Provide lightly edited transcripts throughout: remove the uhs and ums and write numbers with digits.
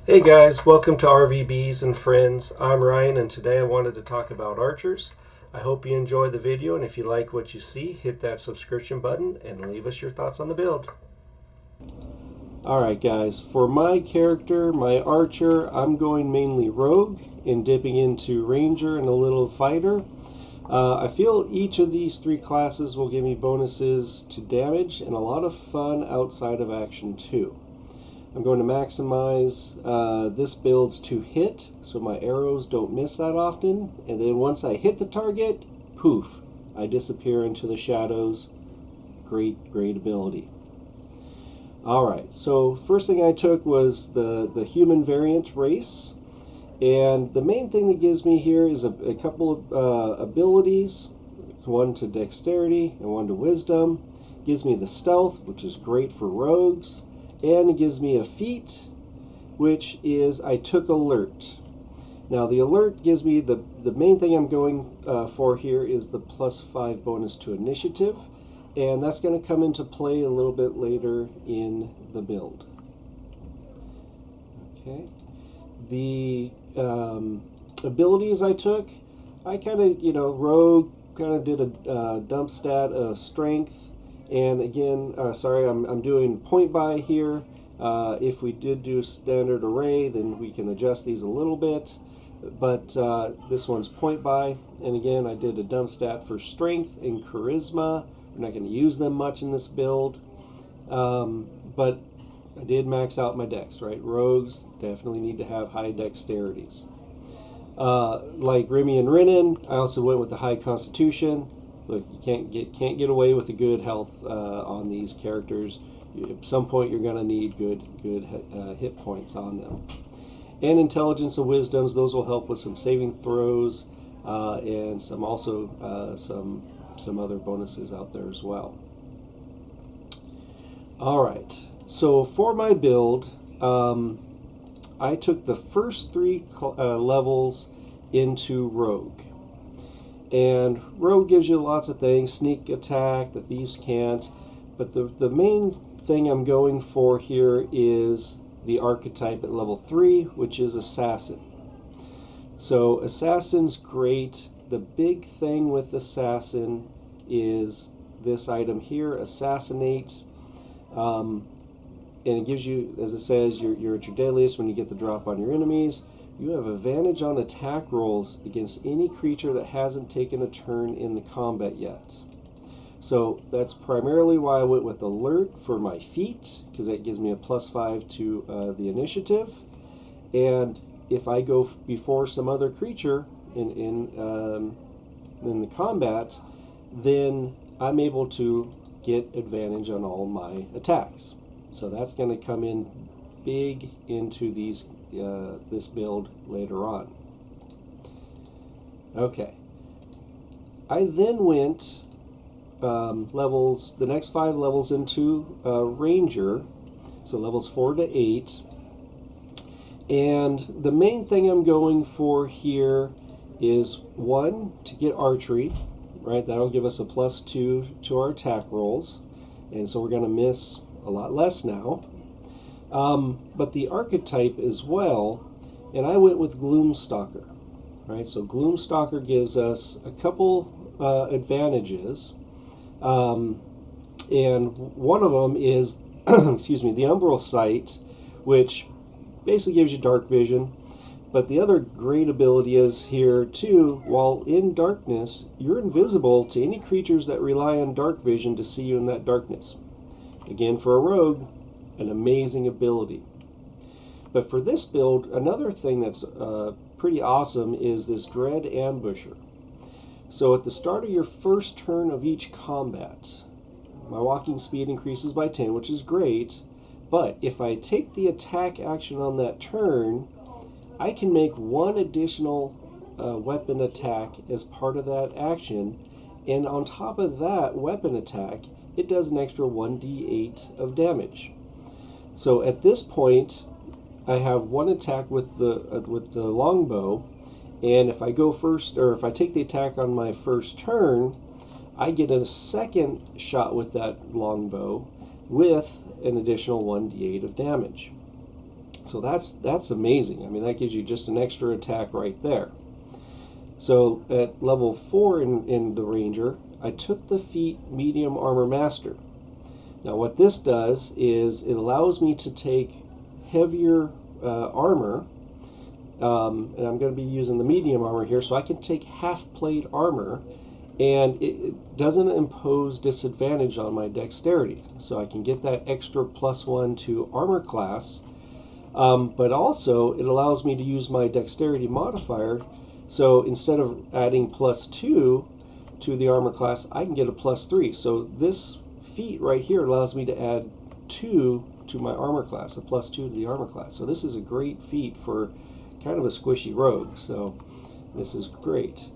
Hey guys, welcome to RVBs and Friends. I'm Ryan and today I wanted to talk about archers. I hope you enjoy the video, and if you like what you see, hit that subscription button and leave us your thoughts on the build. Alright guys, for my character, my archer, I'm going mainly rogue and dipping into ranger and a little fighter. I feel each of these three classes will give me bonuses to damage and a lot of fun outside of action too. I'm going to maximize this build's to hit, so my arrows don't miss that often. And then once I hit the target, poof, I disappear into the shadows. Great ability. Alright, so first thing I took was the human variant race. And the main thing that gives me here is a couple of abilities. One to dexterity and one to wisdom. Gives me the stealth, which is great for rogues. And it gives me a feat, which is I took alert. Now the alert gives me the main thing I'm going for here is the +5 bonus to initiative, and that's going to come into play a little bit later in the build. Okay, the abilities I took, I kind of rogue kind of did a dump stat of strength. And again, sorry, I'm doing point buy here. If we did do standard array, then we can adjust these a little bit. But this one's point buy. And again, I did a dump stat for strength and charisma. We're not going to use them much in this build. But I did max out my dex, right? Rogues definitely need to have high dexterities. Like Remy and Renan, I also went with a high constitution. Look, you can't get away with a good health on these characters. At some point, you're going to need good hit points on them. And intelligence and wisdoms; those will help with some saving throws and some other bonuses out there as well. All right. So for my build, I took the first three levels into rogue. And rogue gives you lots of things, sneak attack, the thieves can't, but the main thing I'm going for here is the archetype at level 3, which is assassin. So assassin's great. The big thing with assassin is this item here, assassinate, and it gives you, as it says, you're at your deadliest when you get the drop on your enemies. You have advantage on attack rolls against any creature that hasn't taken a turn in the combat yet. So that's primarily why I went with alert for my feat, because that gives me a +5 to the initiative. And if I go before some other creature in the combat, then I'm able to get advantage on all my attacks. So that's going to come in big into this build later on. Okay. I then went the next 5 levels into Ranger, so levels 4 to 8. And the main thing I'm going for here is 1, to get archery, right? That'll give us a +2 to our attack rolls, and so we're going to miss a lot less now. But the archetype as well, and I went with Gloomstalker, right? So Gloomstalker gives us a couple advantages, and one of them is, excuse me, the Umbral Sight, which basically gives you dark vision. But the other great ability is here too, while in darkness, you're invisible to any creatures that rely on dark vision to see you in that darkness. Again, for a rogue, an amazing ability. But for this build, another thing that's pretty awesome is this Dread Ambusher. So at the start of your first turn of each combat, my walking speed increases by 10, which is great, but if I take the attack action on that turn, I can make 1 additional weapon attack as part of that action, and on top of that weapon attack, it does an extra 1d8 of damage. So at this point, I have 1 attack with the longbow, and if I go first, or if I take the attack on my first turn, I get a second shot with that longbow with an additional 1d8 of damage. So that's amazing. I mean, that gives you just an extra attack right there. So at level 4 in the Ranger, I took the feat Medium Armor Master. Now what this does is it allows me to take heavier armor, and I'm going to be using the medium armor here, so I can take half plate armor, and it doesn't impose disadvantage on my dexterity. So I can get that extra +1 to armor class, but also it allows me to use my dexterity modifier. So instead of adding +2 to the armor class, I can get a +3. So this feat right here allows me to add 2 to my armor class, a +2 to the armor class. So this is a great feat for kind of a squishy rogue. So this is great.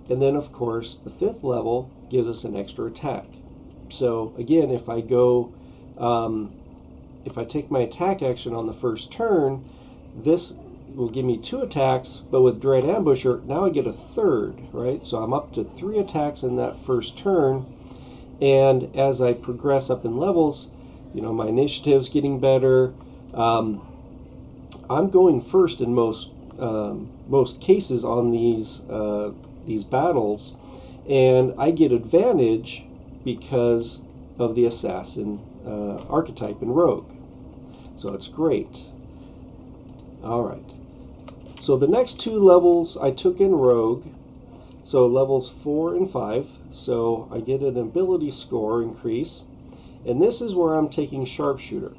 And then of course the 5th level gives us an extra attack. So again, if I go, if I take my attack action on the first turn, this will give me 2 attacks, but with Dread Ambusher, now I get a 3rd, right? So I'm up to 3 attacks in that first turn, and as I progress up in levels, you know, my initiative's getting better. I'm going first in most cases on these battles, and I get advantage because of the assassin archetype in Rogue. So it's great. All right. So the next 2 levels I took in Rogue, so levels 4 and 5, so I get an ability score increase, and this is where I'm taking Sharpshooter.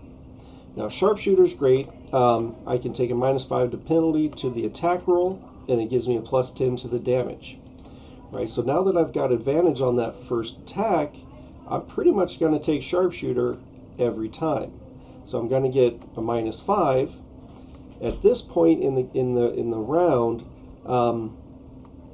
Now Sharpshooter's great. I can take a -5 to penalty to the attack roll, and it gives me a +10 to the damage. Right, so now that I've got advantage on that first attack, I'm pretty much going to take Sharpshooter every time. So I'm going to get a -5. At this point in the round,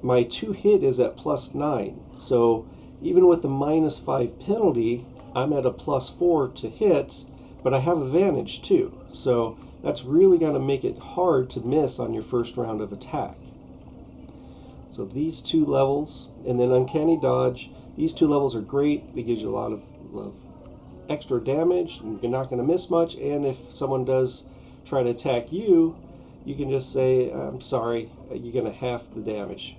my 2 hit is at +9. So even with the -5 penalty, I'm at a +4 to hit, but I have advantage too. So that's really going to make it hard to miss on your first round of attack. So these 2 levels, and then Uncanny Dodge, these 2 levels are great. It gives you a lot of extra damage, and you're not going to miss much. And if someone does try to attack you, you can just say, I'm sorry, you're going to half the damage.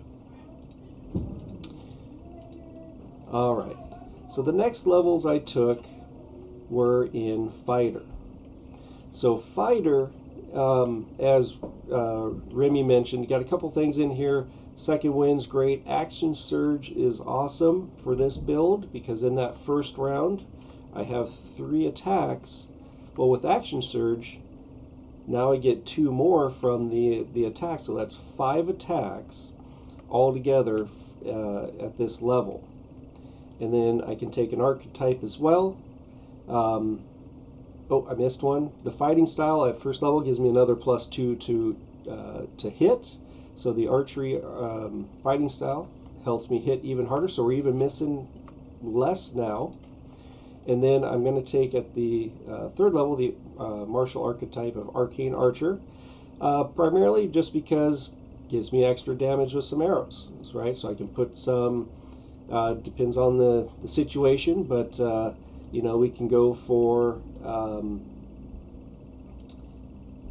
Alright, so the next levels I took were in Fighter. So Fighter, as Remy mentioned, you got a couple things in here. Second Wind's great. Action Surge is awesome for this build, because in that first round I have 3 attacks. Well, with Action Surge, now I get 2 more from the attack, so that's 5 attacks altogether at this level. And then I can take an archetype as well. Oh, I missed one. The fighting style at first level gives me another +2 to hit. So the archery fighting style helps me hit even harder. So we're even missing less now. And then I'm going to take at the 3rd level the martial archetype of Arcane Archer, primarily just because it gives me extra damage with some arrows, right? So I can put some, depends on the situation, but you know, we can go for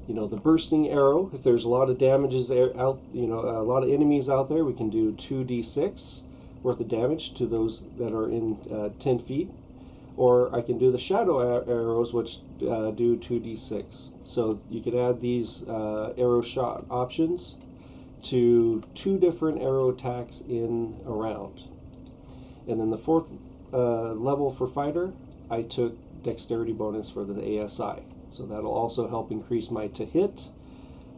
you know, the bursting arrow. If there's a lot of damages out, you know, a lot of enemies out there, we can do 2d6 worth of damage to those that are in 10 feet. Or I can do the shadow arrows, which do 2d6. So you could add these arrow shot options to 2 different arrow attacks in a round. And then the 4th level for Fighter, I took Dexterity bonus for the ASI. So that'll also help increase my to hit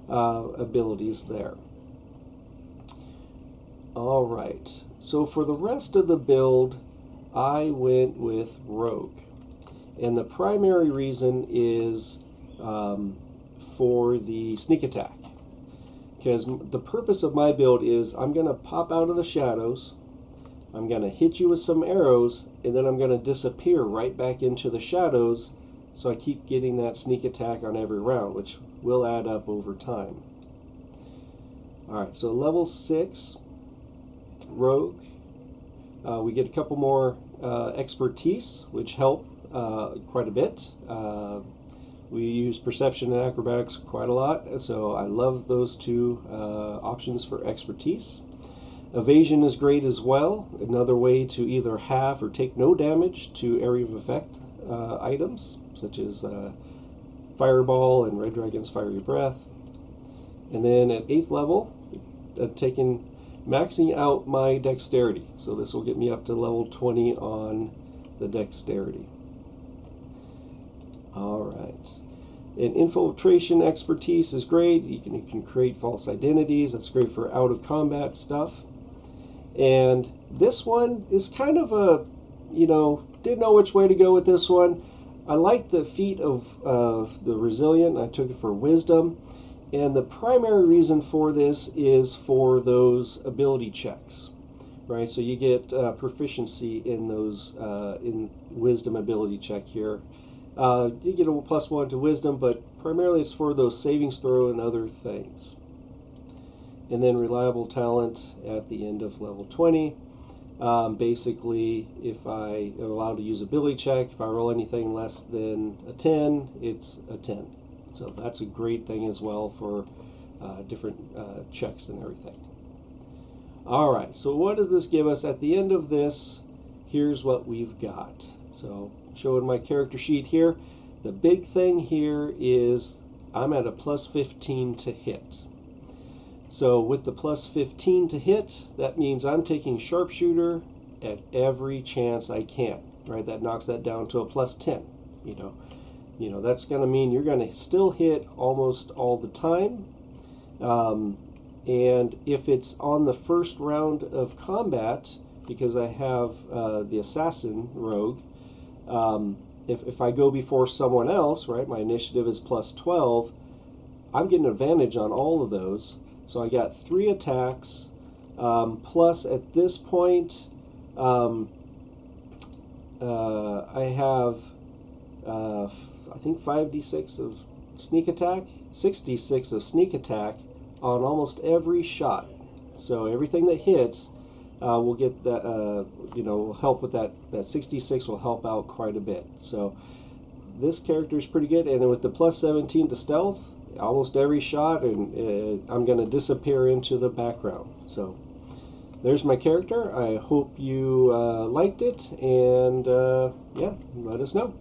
abilities there. Alright, so for the rest of the build, I went with Rogue. And the primary reason is for the sneak attack. Because the purpose of my build is I'm going to pop out of the shadows, I'm going to hit you with some arrows, and then I'm going to disappear right back into the shadows, so I keep getting that sneak attack on every round, which will add up over time. Alright, so level 6, Rogue. We get a couple more expertise, which help quite a bit. We use perception and acrobatics quite a lot, so I love those two options for expertise. Evasion is great as well, another way to either half or take no damage to area of effect items, such as Fireball and Red Dragon's Fiery Breath. And then at 8th level, maxing out my dexterity. So this will get me up to level 20 on the dexterity. Alright. And infiltration expertise is great. You can create false identities. That's great for out of combat stuff. And this one is kind of a, didn't know which way to go with this one. I like the feat of the resilient. I took it for wisdom. And the primary reason for this is for those ability checks, right? So you get proficiency in those, in wisdom ability check here. You get a +1 to wisdom, but primarily it's for those savings throw and other things. And then reliable talent at the end of level 20. Basically, if I am allowed to use ability check, if I roll anything less than a 10, it's a 10. So that's a great thing as well for different checks and everything. All right, so what does this give us at the end of this? Here's what we've got. So showing my character sheet here, the big thing here is I'm at a +15 to hit. So with the +15 to hit, that means I'm taking sharpshooter at every chance I can, right? That knocks that down to a +10, that's going to mean you're going to still hit almost all the time. And if it's on the first round of combat, because I have the assassin rogue, if I go before someone else, right, my initiative is +12, I'm getting advantage on all of those. So I got 3 attacks, plus at this point, I have, I think 5d6 of sneak attack, 6d6 of sneak attack on almost every shot. So everything that hits will get that, will help with that. That 6d6 will help out quite a bit. So this character is pretty good, and then with the +17 to stealth, almost every shot, and I'm going to disappear into the background. So there's my character. I hope you liked it, and yeah, let us know.